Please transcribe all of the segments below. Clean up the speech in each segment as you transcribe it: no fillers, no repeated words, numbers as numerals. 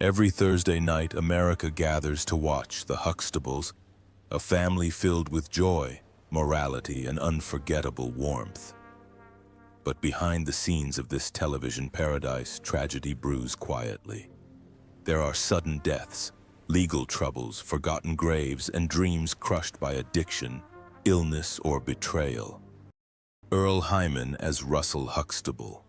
Every Thursday night, America gathers to watch the Huxtables, a family filled with joy, morality, and unforgettable warmth. But behind the scenes of this television paradise, tragedy brews quietly. There are sudden deaths, legal troubles, forgotten graves, and dreams crushed by addiction, illness, or betrayal. Earl Hyman as Russell Huxtable.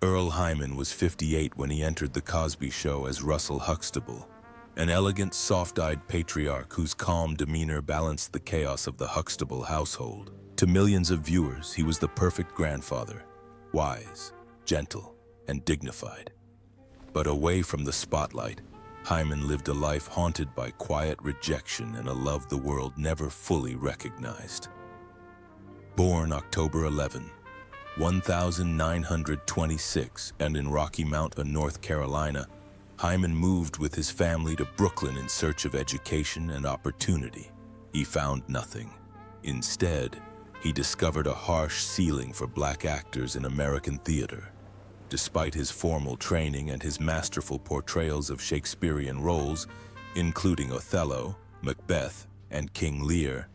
Earl Hyman was 58 when he entered The Cosby Show as Russell Huxtable, an elegant, soft-eyed patriarch whose calm demeanor balanced the chaos of the Huxtable household. To millions of viewers, he was the perfect grandfather, wise, gentle, and dignified. But away from the spotlight, Hyman lived a life haunted by quiet rejection and a love the world never fully recognized. Born October 11, 1926, and in Rocky Mount, North Carolina, Hyman moved with his family to Brooklyn in search of education and opportunity. He found nothing. Instead, he discovered a harsh ceiling for black actors in American theater. Despite his formal training and his masterful portrayals of Shakespearean roles, including Othello, Macbeth, and King Lear,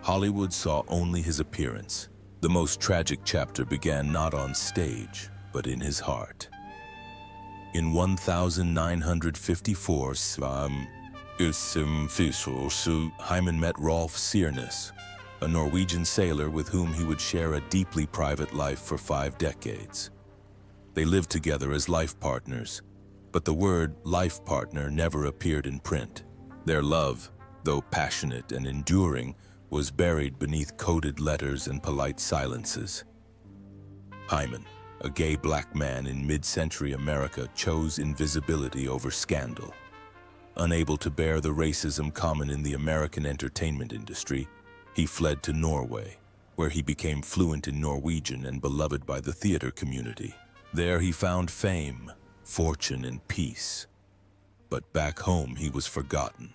Hollywood saw only his appearance. The most tragic chapter began not on stage, but in his heart. In 1954, Hyman met Rolf Sirnes, a Norwegian sailor with whom he would share a deeply private life for 5 decades. They lived together as life partners, but the word life partner never appeared in print. Their love, though passionate and enduring, was buried beneath coded letters and polite silences. Hyman, a gay black man in mid-century America, chose invisibility over scandal. Unable to bear the racism common in the American entertainment industry, he fled to Norway, where he became fluent in Norwegian and beloved by the theater community. There he found fame, fortune, and peace. But back home he was forgotten,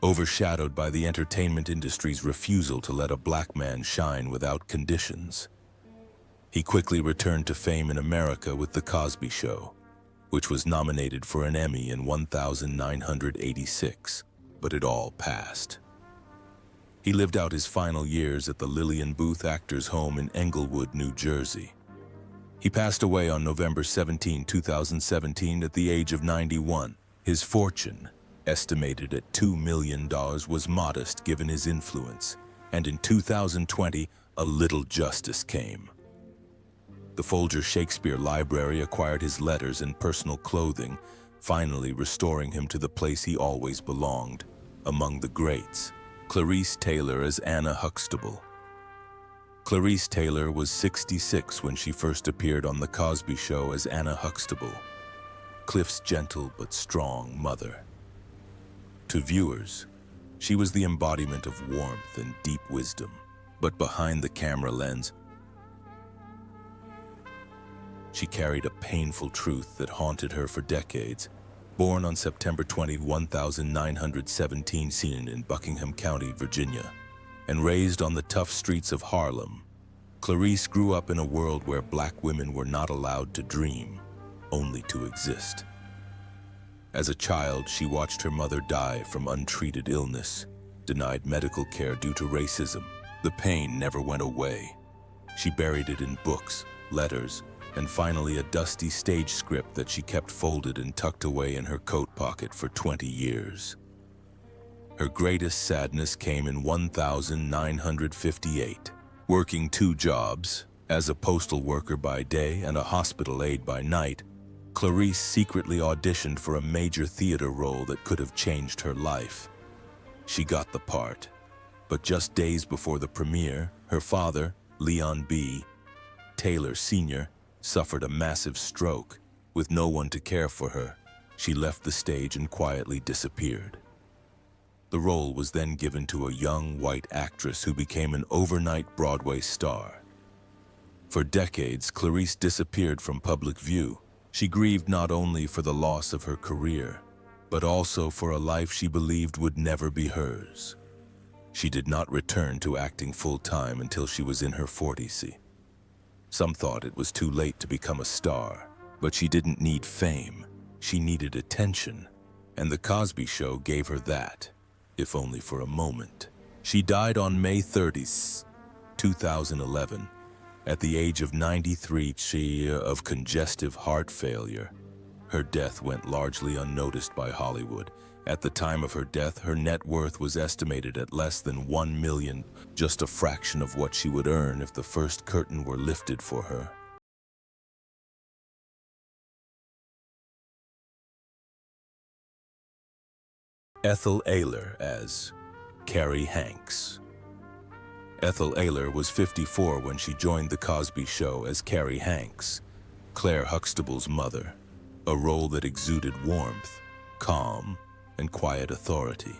overshadowed by the entertainment industry's refusal to let a black man shine without conditions. He quickly returned to fame in America with The Cosby Show, which was nominated for an Emmy in 1986, but it all passed. He lived out his final years at the Lillian Booth Actors Home in Englewood, New Jersey. He passed away on November 17, 2017, at the age of 91. His fortune, estimated at $2 million, was modest given his influence, and in 2020, a little justice came. The Folger Shakespeare Library acquired his letters and personal clothing, finally restoring him to the place he always belonged, among the greats. Clarice Taylor as Anna Huxtable. Clarice Taylor was 66 when she first appeared on The Cosby Show as Anna Huxtable, Cliff's gentle but strong mother. To viewers, she was the embodiment of warmth and deep wisdom, but behind the camera lens, she carried a painful truth that haunted her for decades. Born on September 20, 1917, seen in Buckingham County, Virginia, and raised on the tough streets of Harlem, Clarice grew up in a world where black women were not allowed to dream, only to exist. As a child, she watched her mother die from untreated illness, denied medical care due to racism. The pain never went away. She buried it in books, letters, and finally a dusty stage script that she kept folded and tucked away in her coat pocket for 20 years. Her greatest sadness came in 1958. Working 2 jobs, as a postal worker by day and a hospital aide by night, Clarice secretly auditioned for a major theater role that could have changed her life. She got the part, but just days before the premiere, her father, Leon B. Taylor Sr., suffered a massive stroke. With no one to care for her, she left the stage and quietly disappeared. The role was then given to a young white actress who became an overnight Broadway star. For decades, Clarice disappeared from public view. She grieved not only for the loss of her career, but also for a life she believed would never be hers. She did not return to acting full-time until she was in her 40s. Some thought it was too late to become a star, but she didn't need fame. She needed attention, and The Cosby Show gave her that, if only for a moment. She died on May 30th, 2011, at the age of 93 of congestive heart failure. Her death went largely unnoticed by Hollywood. At the time of her death, her net worth was estimated at less than $1 million, just a fraction of what she would earn if the first curtain were lifted for her. Ethel Aaylor as Carrie Hanks. Ethel Aaylor was 54 when she joined The Cosby Show as Carrie Hanks, Claire Huxtable's mother, a role that exuded warmth, calm, and quiet authority.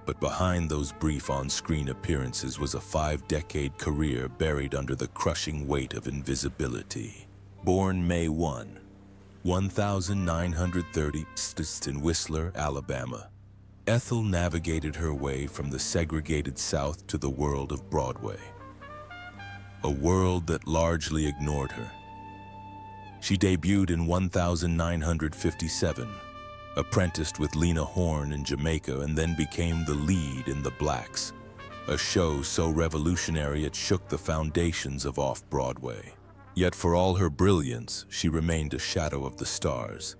But behind those brief on-screen appearances was a 5-decade career buried under the crushing weight of invisibility. Born May 1, 1930 in Whistler, Alabama, Ethel navigated her way from the segregated South to the world of Broadway, a world that largely ignored her. She debuted in 1957, apprenticed with Lena Horne in Jamaica, and then became the lead in The Blacks, a show so revolutionary it shook the foundations of off-Broadway. Yet for all her brilliance, she remained a shadow of the stars.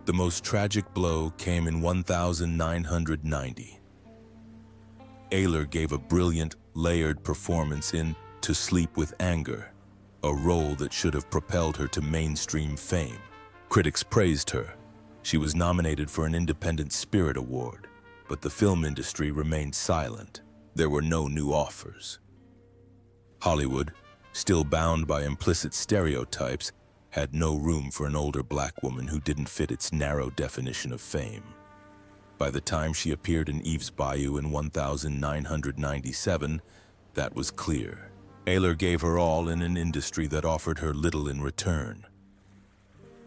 The most tragic blow came in 1990. Aaylor gave a brilliant, layered performance in To Sleep with Anger, a role that should have propelled her to mainstream fame. Critics praised her. She was nominated for an Independent Spirit Award, but the film industry remained silent. There were no new offers. Hollywood, still bound by implicit stereotypes, had no room for an older black woman who didn't fit its narrow definition of fame. By the time she appeared in Eve's Bayou in 1997, that was clear. Aaylor gave her all in an industry that offered her little in return.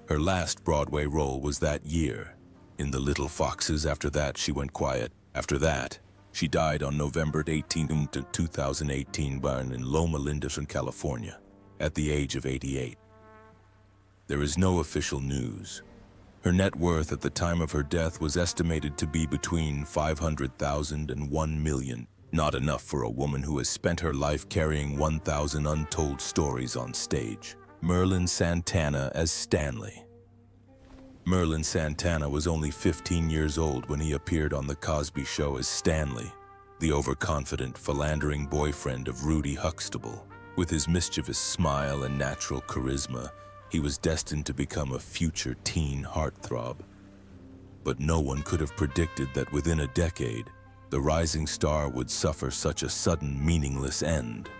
Her last Broadway role was that year, in The Little Foxes. After that, she went quiet. After that, she died on November 18, 2018 in Loma Linda, California, at the age of 88. There is no official news. Her net worth at the time of her death was estimated to be between $500,000 and $1 million, not enough for a woman who has spent her life carrying 1,000 untold stories on stage. Merlin Santana as Stanley. Merlin Santana was only 15 years old when he appeared on The Cosby Show as Stanley, the overconfident, philandering boyfriend of Rudy Huxtable. With his mischievous smile and natural charisma, he was destined to become a future teen heartthrob. But no one could have predicted that within a decade, the rising star would suffer such a sudden, meaningless end.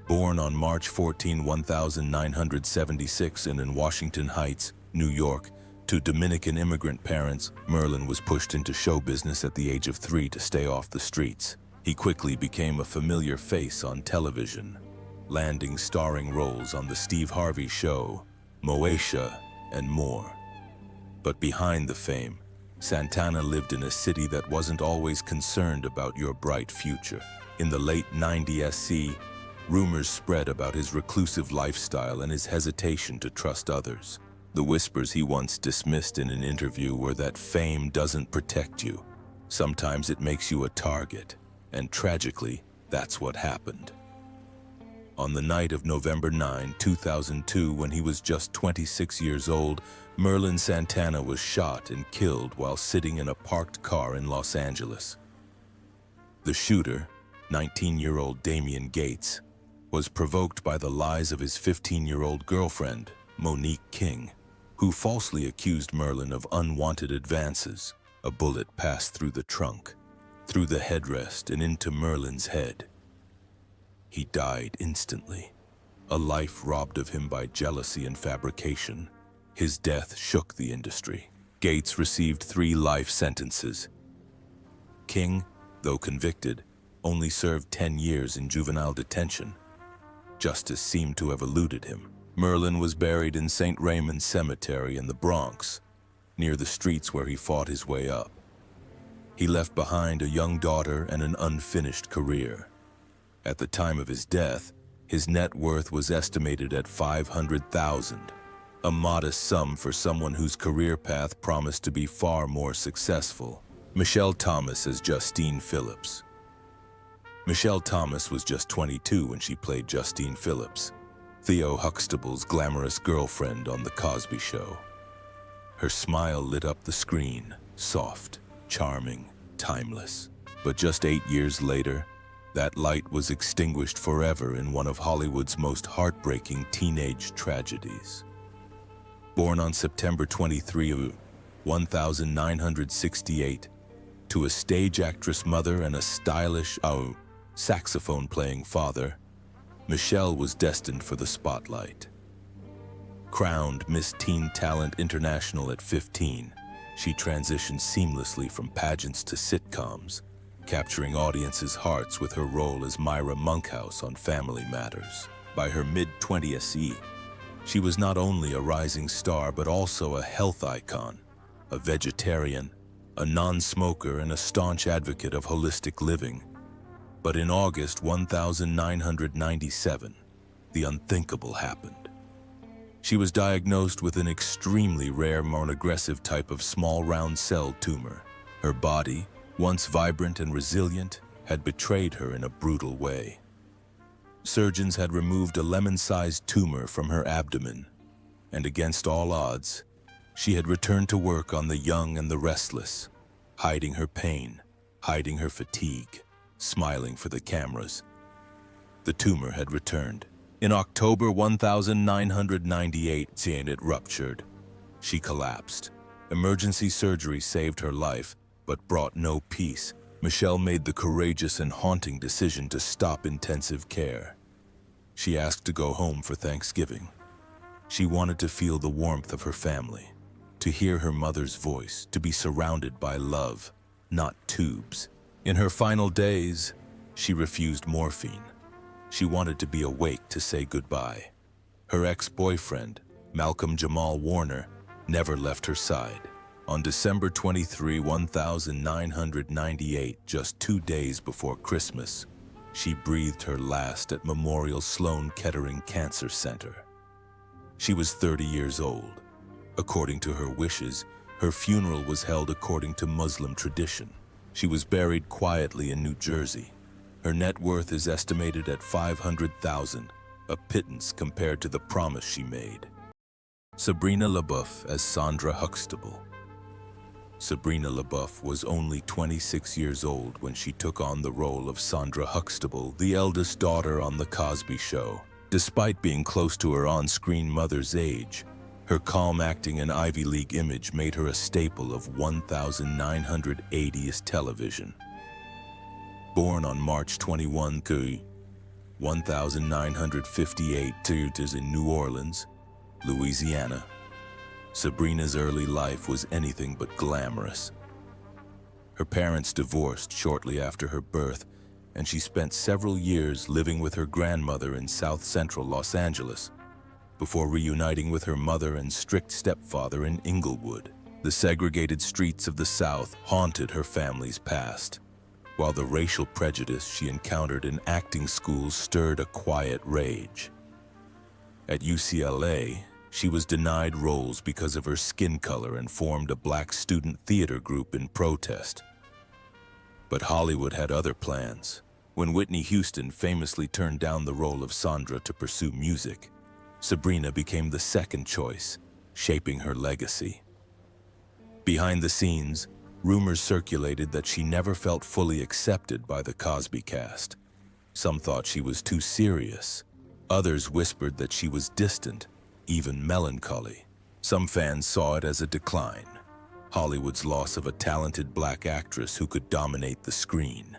Born on March 14, 1976 in Washington Heights, New York, to Dominican immigrant parents, Merlin was pushed into show business at the age of 3 to stay off the streets. He quickly became a familiar face on television, landing starring roles on The Steve Harvey Show, Moesha, and more. But behind the fame, Santana lived in a city that wasn't always concerned about your bright future. In the late 90s, rumors spread about his reclusive lifestyle and his hesitation to trust others. The whispers he once dismissed in an interview were that fame doesn't protect you. Sometimes it makes you a target, and tragically, that's what happened. On the night of November 9, 2002, when he was just 26 years old, Merlin Santana was shot and killed while sitting in a parked car in Los Angeles. The shooter, 19-year-old Damian Gates, was provoked by the lies of his 15-year-old girlfriend, Monique King, who falsely accused Merlin of unwanted advances. A bullet passed through the trunk, through the headrest, and into Merlin's head. He died instantly, a life robbed of him by jealousy and fabrication. His death shook the industry. Gates received 3 life sentences. King, though convicted, only served 10 years in juvenile detention. Justice seemed to have eluded him. Merlin was buried in St. Raymond's Cemetery in the Bronx, near the streets where he fought his way up. He left behind a young daughter and an unfinished career. At the time of his death, his net worth was estimated at $500,000, a modest sum for someone whose career path promised to be far more successful. Michelle Thomas as Justine Phillips. Michelle Thomas was just 22 when she played Justine Phillips, Theo Huxtable's glamorous girlfriend on The Cosby Show. Her smile lit up the screen, soft, charming, timeless. But just 8 years later, that light was extinguished forever in one of Hollywood's most heartbreaking teenage tragedies. Born on September 23, 1968, to a stage actress mother and a stylish, saxophone-playing father, Michelle was destined for the spotlight. Crowned Miss Teen Talent International at 15, she transitioned seamlessly from pageants to sitcoms, capturing audiences' hearts with her role as Myra Monkhouse on Family Matters. By her mid-20s, she was not only a rising star but also a health icon, a vegetarian, a non-smoker, and a staunch advocate of holistic living. But in August 1997, the unthinkable happened. She was diagnosed with an extremely rare, more aggressive type of small round cell tumor. Her body, once vibrant and resilient, had betrayed her in a brutal way. Surgeons had removed a lemon-sized tumor from her abdomen, and against all odds, she had returned to work on The Young and the Restless, hiding her pain, hiding her fatigue, smiling for the cameras. The tumor had returned. In October 1998, it ruptured. She collapsed. Emergency surgery saved her life, but brought no peace. Michelle made the courageous and haunting decision to stop intensive care. She asked to go home for Thanksgiving. She wanted to feel the warmth of her family, to hear her mother's voice, to be surrounded by love, not tubes. In her final days, she refused morphine. She wanted to be awake to say goodbye. Her ex-boyfriend, Malcolm Jamal Warner, never left her side. On December 23, 1998, just 2 days before Christmas, she breathed her last at Memorial Sloan Kettering Cancer Center. She was 30 years old. According to her wishes, her funeral was held according to Muslim tradition. She was buried quietly in New Jersey. Her net worth is estimated at $500,000, a pittance compared to the promise she made. Sabrina LeBeouf as Sandra Huxtable. Sabrina LeBeouf was only 26 years old when she took on the role of Sandra Huxtable, the eldest daughter on The Cosby Show. Despite being close to her on-screen mother's age, her calm acting and Ivy League image made her a staple of 1980s television. Born on March 21, 1958, in New Orleans, Louisiana, Sabrina's early life was anything but glamorous. Her parents divorced shortly after her birth, and she spent several years living with her grandmother in South Central Los Angeles, before reuniting with her mother and strict stepfather in Inglewood. The segregated streets of the South haunted her family's past, while the racial prejudice she encountered in acting schools stirred a quiet rage. At UCLA, she was denied roles because of her skin color and formed a black student theater group in protest. But Hollywood had other plans. When Whitney Houston famously turned down the role of Sandra to pursue music, Sabrina became the second choice, shaping her legacy. Behind the scenes, rumors circulated that she never felt fully accepted by the Cosby cast. Some thought she was too serious. Others whispered that she was distant, even melancholy. Some fans saw it as a decline, Hollywood's loss of a talented black actress who could dominate the screen.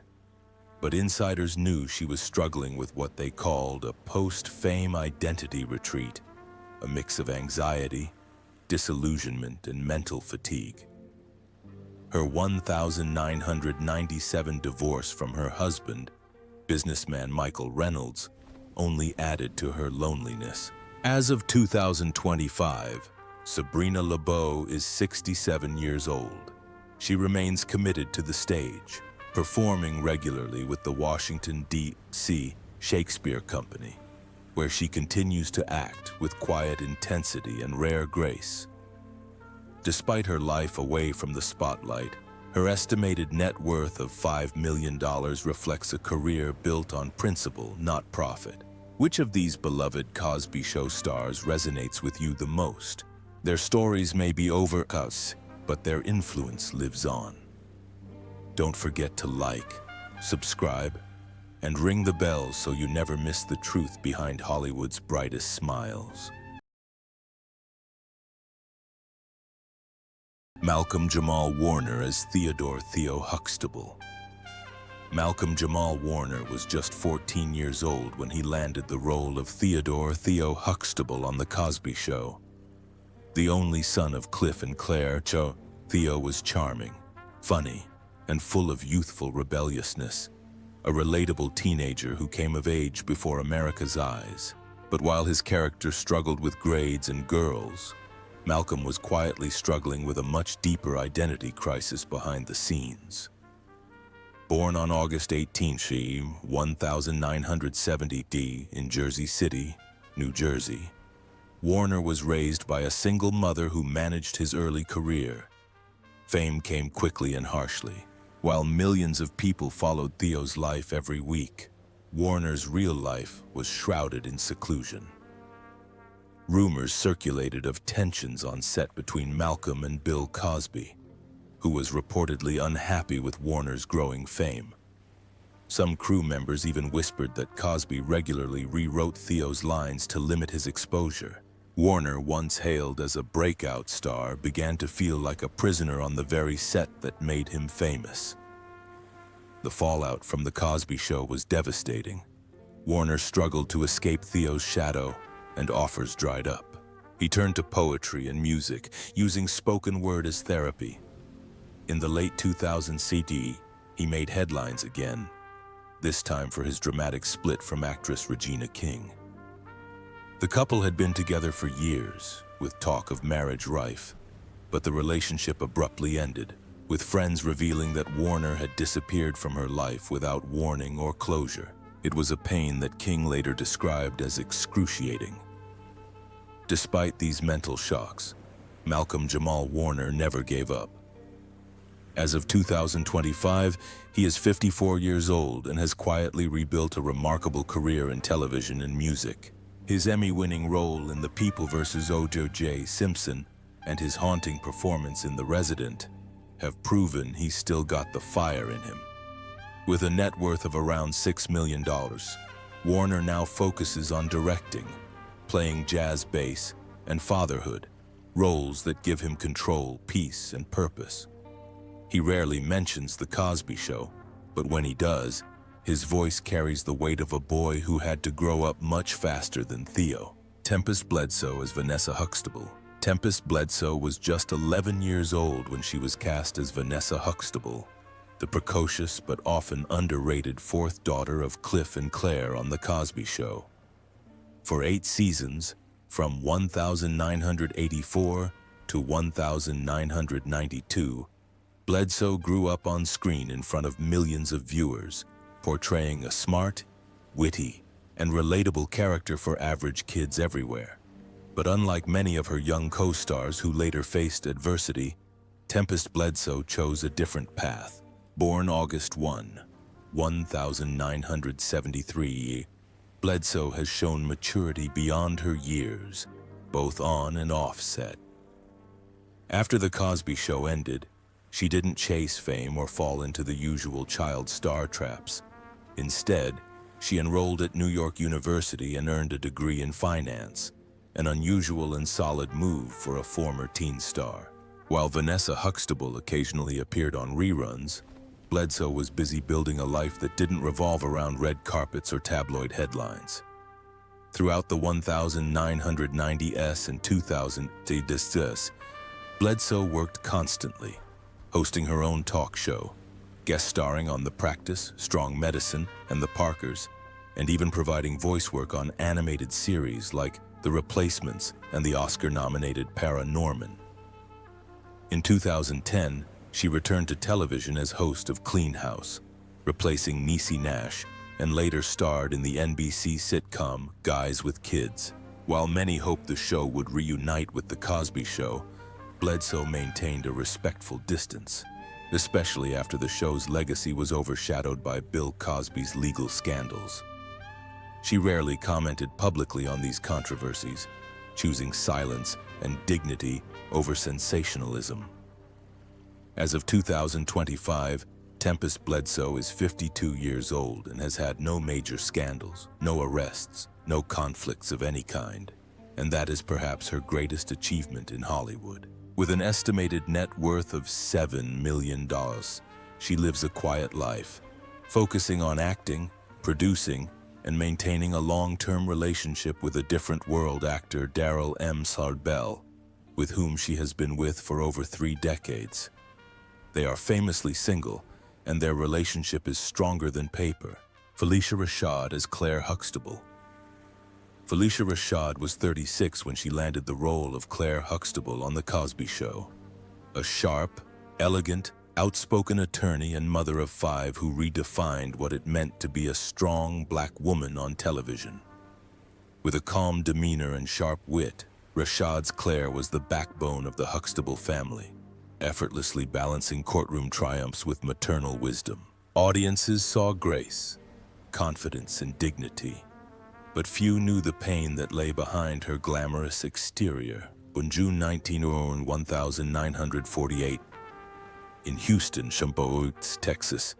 But insiders knew she was struggling with what they called a post-fame identity retreat, a mix of anxiety, disillusionment, and mental fatigue. Her 1997 divorce from her husband, businessman Michael Reynolds, only added to her loneliness. As of 2025, Sabrina LeBeouf is 67 years old. She remains committed to the stage, performing regularly with the Washington, D.C. Shakespeare Company. where she continues to act with quiet intensity and rare grace. Despite her life away from the spotlight, her estimated net worth of $5 million reflects a career built on principle, not profit. Which of these beloved Cosby Show stars resonates with you the most? Their stories may be overcut, but their influence lives on. Don't forget to like, subscribe, and ring the bell so you never miss the truth behind Hollywood's brightest smiles. Malcolm Jamal Warner as Theodore Theo Huxtable. Malcolm Jamal Warner was just 14 years old when he landed the role of Theodore Theo Huxtable on The Cosby Show. The only son of Cliff and Claire, Theo was charming, funny, and full of youthful rebelliousness, a relatable teenager who came of age before America's eyes. But while his character struggled with grades and girls, Malcolm was quietly struggling with a much deeper identity crisis behind the scenes. Born on August 18, 1970 in Jersey City, New Jersey, Warner was raised by a single mother who managed his early career. Fame came quickly and harshly. While millions of people followed Theo's life every week, Warner's real life was shrouded in seclusion. Rumors circulated of tensions on set between Malcolm and Bill Cosby, who was reportedly unhappy with Warner's growing fame. Some crew members even whispered that Cosby regularly rewrote Theo's lines to limit his exposure. Warner, once hailed as a breakout star, began to feel like a prisoner on the very set that made him famous. The fallout from The Cosby Show was devastating. Warner struggled to escape Theo's shadow, and offers dried up. He turned to poetry and music, using spoken word as therapy. In the late 2000s, he made headlines again, this time for his dramatic split from actress Regina King. The couple had been together for years, with talk of marriage rife, but the relationship abruptly ended, with friends revealing that Warner had disappeared from her life without warning or closure. It was a pain that King later described as excruciating. Despite these mental shocks, Malcolm Jamal Warner never gave up. As of 2025, he is 54 years old and has quietly rebuilt a remarkable career in television and music. His Emmy-winning role in The People vs. O.J. Simpson and his haunting performance in The Resident have proven he's still got the fire in him. With a net worth of around $6 million, Warner now focuses on directing, playing jazz bass, and fatherhood, roles that give him control, peace, and purpose. He rarely mentions The Cosby Show, but when he does, his voice carries the weight of a boy who had to grow up much faster than Theo. Tempest Bledsoe as Vanessa Huxtable. Tempest Bledsoe was just 11 years old when she was cast as Vanessa Huxtable, the precocious but often underrated fourth daughter of Cliff and Claire on The Cosby Show. For 8 seasons, from 1984 to 1992, Bledsoe grew up on screen in front of millions of viewers, portraying a smart, witty, and relatable character for average kids everywhere. But unlike many of her young co-stars who later faced adversity, Tempest Bledsoe chose a different path. Born August 1, 1973, Bledsoe has shown maturity beyond her years, both on and off set. After The Cosby Show ended, she didn't chase fame or fall into the usual child star traps. Instead, she enrolled at New York University and earned a degree in finance, an unusual and solid move for a former teen star. While Vanessa Huxtable occasionally appeared on reruns, Bledsoe was busy building a life that didn't revolve around red carpets or tabloid headlines. Throughout the 1990s and 2000s, Bledsoe worked constantly, hosting her own talk show, guest starring on The Practice, Strong Medicine, and The Parkers, and even providing voice work on animated series like The Replacements and the Oscar-nominated Paranorman. In 2010, she returned to television as host of Clean House, replacing Niecy Nash and later starred in the NBC sitcom Guys with Kids. While many hoped the show would reunite with The Cosby Show, Bledsoe maintained a respectful distance, especially after the show's legacy was overshadowed by Bill Cosby's legal scandals. She rarely commented publicly on these controversies, choosing silence and dignity over sensationalism. As of 2025, Tempest Bledsoe is 52 years old and has had no major scandals, no arrests, no conflicts of any kind, and that is perhaps her greatest achievement in Hollywood. With an estimated net worth of $7 million, she lives a quiet life, focusing on acting, producing, and maintaining a long-term relationship with a different world actor, Darryl M. Sardell, with whom she has been with for over 3 decades. They are famously single, and their relationship is stronger than paper. Phylicia Rashad as Claire Huxtable. Phylicia Rashad was 36 when she landed the role of Claire Huxtable on The Cosby Show. A sharp, elegant, outspoken attorney and mother of 5 who redefined what it meant to be a strong black woman on television. With a calm demeanor and sharp wit, Rashad's Claire was the backbone of the Huxtable family, effortlessly balancing courtroom triumphs with maternal wisdom. Audiences saw grace, confidence, and dignity, but few knew the pain that lay behind her glamorous exterior. On June 19, 1948, in Houston, Texas,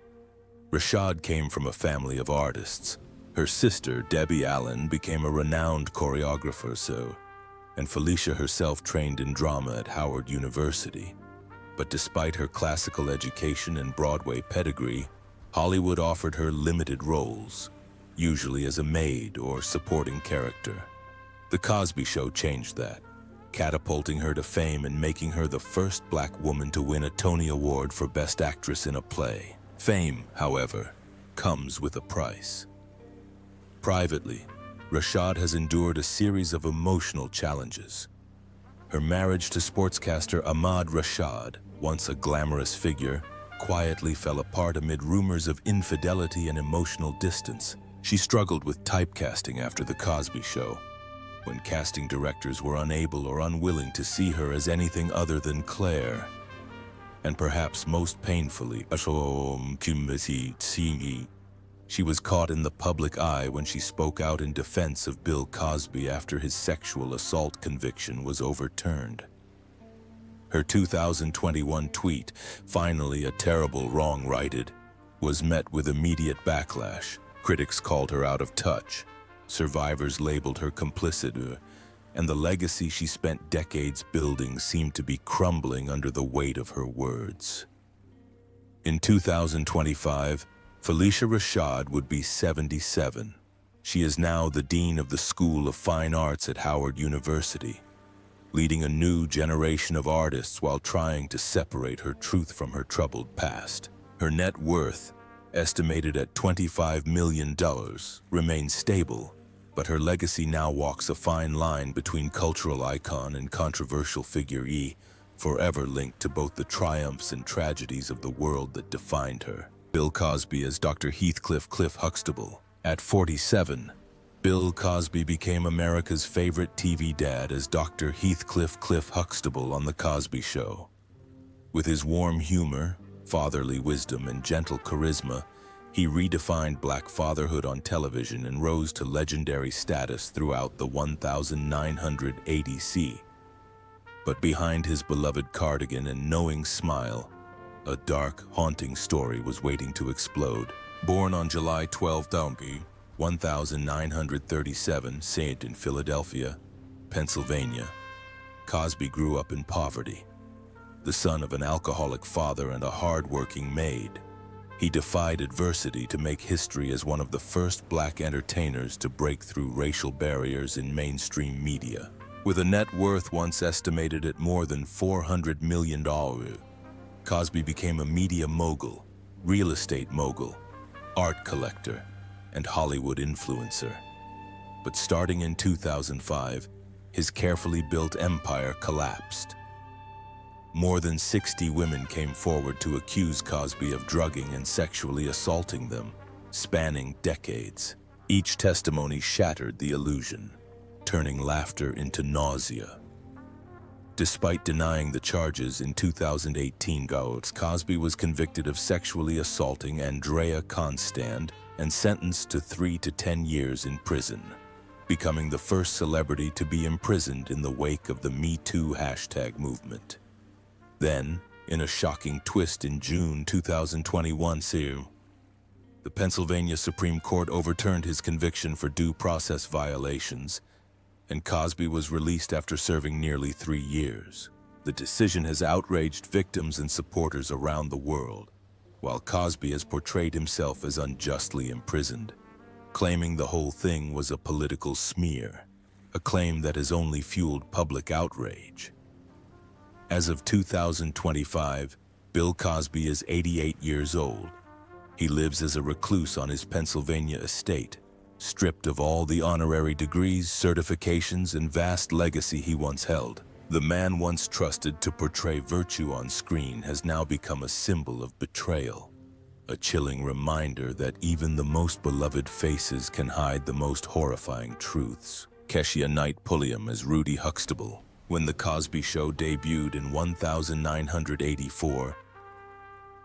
Rashad came from a family of artists. Her sister, Debbie Allen, became a renowned choreographer, and Phylicia herself trained in drama at Howard University. But despite her classical education and Broadway pedigree, Hollywood offered her limited roles, usually as a maid or supporting character. The Cosby Show changed that, catapulting her to fame and making her the first black woman to win a Tony Award for Best Actress in a Play. Fame, however, comes with a price. Privately, Rashad has endured a series of emotional challenges. Her marriage to sportscaster Ahmad Rashad, once a glamorous figure, quietly fell apart amid rumors of infidelity and emotional distance. She struggled with typecasting after The Cosby Show, when casting directors were unable or unwilling to see her as anything other than Claire. And perhaps most painfully, she was caught in the public eye when she spoke out in defense of Bill Cosby after his sexual assault conviction was overturned. Her 2021 tweet, "Finally a terrible wrong righted," was met with immediate backlash. Critics called her out of touch. Survivors labeled her complicit, and the legacy she spent decades building seemed to be crumbling under the weight of her words. In 2025, Phylicia Rashad would be 77. She is now the Dean of the School of Fine Arts at Howard University, leading a new generation of artists while trying to separate her truth from her troubled past. Her net worth, estimated at $25 million, remains stable, but her legacy now walks a fine line between cultural icon and controversial figure, forever linked to both the triumphs and tragedies of the world that defined her. Bill Cosby as Dr. Heathcliff Cliff Huxtable. At 47, Bill Cosby became America's favorite TV dad as Dr. Heathcliff Cliff Huxtable on The Cosby Show. With his warm humor, fatherly wisdom, and gentle charisma, he redefined black fatherhood on television and rose to legendary status throughout the 1980s. But behind his beloved cardigan and knowing smile, a dark, haunting story was waiting to explode. Born on July 12, 1937, in Philadelphia, Pennsylvania, Cosby grew up in poverty. The son of an alcoholic father and a hard-working maid, he defied adversity to make history as one of the first black entertainers to break through racial barriers in mainstream media. With a net worth once estimated at more than $400 million, Cosby became a media mogul, real estate mogul, art collector, and Hollywood influencer. But starting in 2005, his carefully built empire collapsed. More than 60 women came forward to accuse Cosby of drugging and sexually assaulting them, spanning decades. Each testimony shattered the illusion, turning laughter into nausea. Despite denying the charges in 2018, Cosby was convicted of sexually assaulting Andrea Constand and sentenced to 3 to 10 years in prison, becoming the first celebrity to be imprisoned in the wake of the Me Too hashtag movement. Then, in a shocking twist in June 2021, the Pennsylvania Supreme Court overturned his conviction for due process violations, and Cosby was released after serving nearly 3 years. The decision has outraged victims and supporters around the world, while Cosby has portrayed himself as unjustly imprisoned, claiming the whole thing was a political smear, a claim that has only fueled public outrage. As of 2025, Bill Cosby is 88 years old. He lives as a recluse on his Pennsylvania estate, stripped of all the honorary degrees, certifications, and vast legacy he once held. The man once trusted to portray virtue on screen has now become a symbol of betrayal, a chilling reminder that even the most beloved faces can hide the most horrifying truths. Keshia Knight Pulliam as Rudy Huxtable. When The Cosby Show debuted in 1984,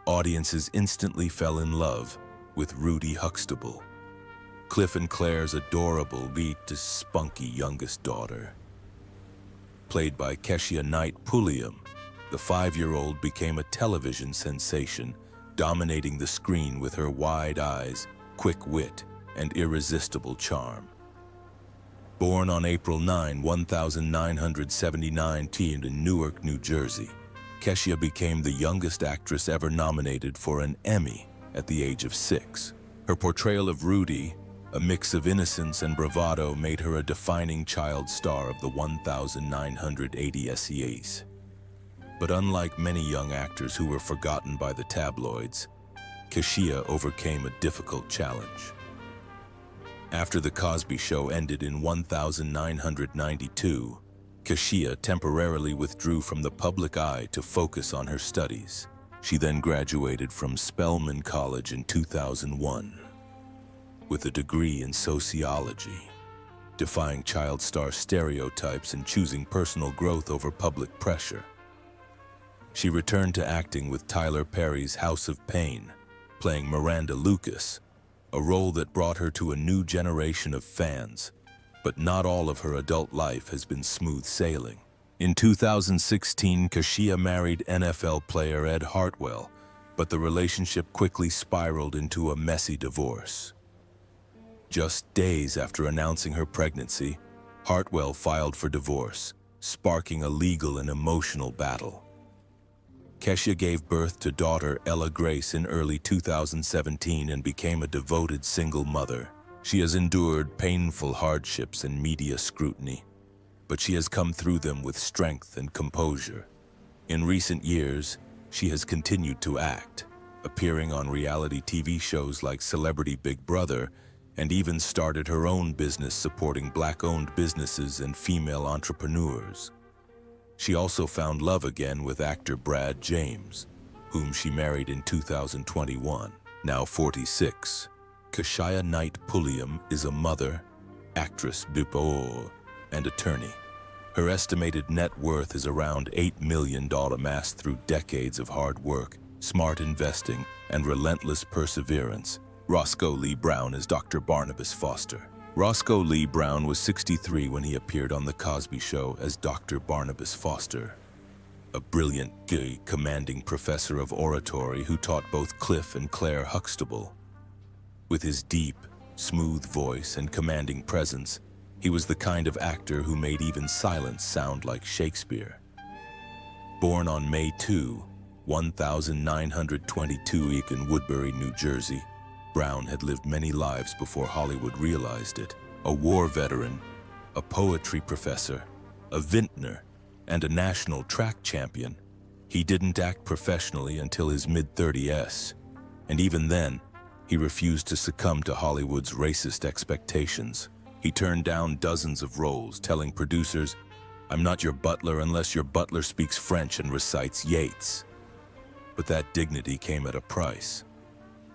audiences instantly fell in love with Rudy Huxtable, Cliff and Claire's adorable, spunky youngest daughter. Played by Keshia Knight Pulliam, the 5-year-old became a television sensation, dominating the screen with her wide eyes, quick wit, and irresistible charm. Born on April 9, 1979 in Newark, New Jersey, Keshia became the youngest actress ever nominated for an Emmy at the age of 6. Her portrayal of Rudy, a mix of innocence and bravado, made her a defining child star of the 1980 SEAs. But unlike many young actors who were forgotten by the tabloids, Keshia overcame a difficult challenge. After The Cosby Show ended in 1992, Keshia temporarily withdrew from the public eye to focus on her studies. She then graduated from Spelman College in 2001 with a degree in sociology, defying child star stereotypes and choosing personal growth over public pressure. She returned to acting with Tyler Perry's House of Pain, playing Miranda Lucas, a role that brought her to a new generation of fans. But not all of her adult life has been smooth sailing. In 2016, Keshia married NFL player Ed Hartwell, but the relationship quickly spiraled into a messy divorce. Just days after announcing her pregnancy, Hartwell filed for divorce, sparking a legal and emotional battle. Keshia gave birth to daughter Ella Grace in early 2017 and became a devoted single mother. She has endured painful hardships and media scrutiny, but she has come through them with strength and composure. In recent years, she has continued to act, appearing on reality TV shows like Celebrity Big Brother, and even started her own business supporting Black-owned businesses and female entrepreneurs. She also found love again with actor Brad James, whom she married in 2021. Now 46, Keshia Knight Pulliam is a mother, actress, and attorney. Her estimated net worth is around $8 million, amassed through decades of hard work, smart investing, and relentless perseverance. Roscoe Lee Brown is Dr. Barnabas Foster. Roscoe Lee Brown was 63 when he appeared on The Cosby Show as Dr. Barnabas Foster, a brilliant, commanding professor of oratory who taught both Cliff and Claire Huxtable. With his deep, smooth voice and commanding presence, he was the kind of actor who made even silence sound like Shakespeare. Born on May 2, 1922 in Woodbury, New Jersey, Brown had lived many lives before Hollywood realized it. A war veteran, a poetry professor, a vintner, and a national track champion, he didn't act professionally until his mid-30s, and even then, he refused to succumb to Hollywood's racist expectations. He turned down dozens of roles, telling producers, "I'm not your butler unless your butler speaks French and recites Yeats." But that dignity came at a price.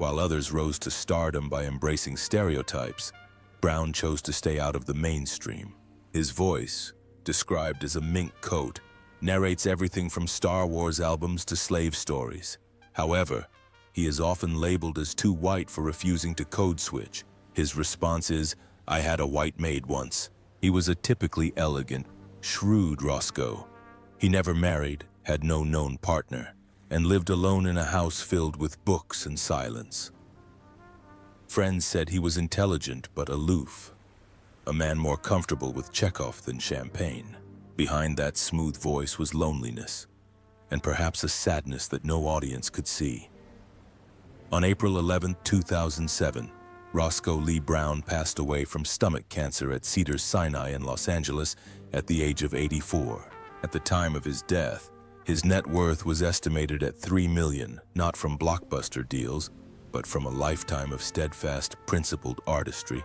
While others rose to stardom by embracing stereotypes, Brown chose to stay out of the mainstream. His voice, described as a mink coat, narrates everything from Star Wars albums to slave stories. However, he is often labeled as too white for refusing to code switch. His response is, "I had a white maid once." He was a typically elegant, shrewd Roscoe. He never married, had no known partner, and lived alone in a house filled with books and silence. Friends said he was intelligent but aloof, a man more comfortable with Chekhov than champagne. Behind that smooth voice was loneliness, and perhaps a sadness that no audience could see. On April 11, 2007, Roscoe Lee Brown passed away from stomach cancer at Cedars-Sinai in Los Angeles at the age of 84. At the time of his death, his net worth was estimated at $3 million, not from blockbuster deals, but from a lifetime of steadfast, principled artistry.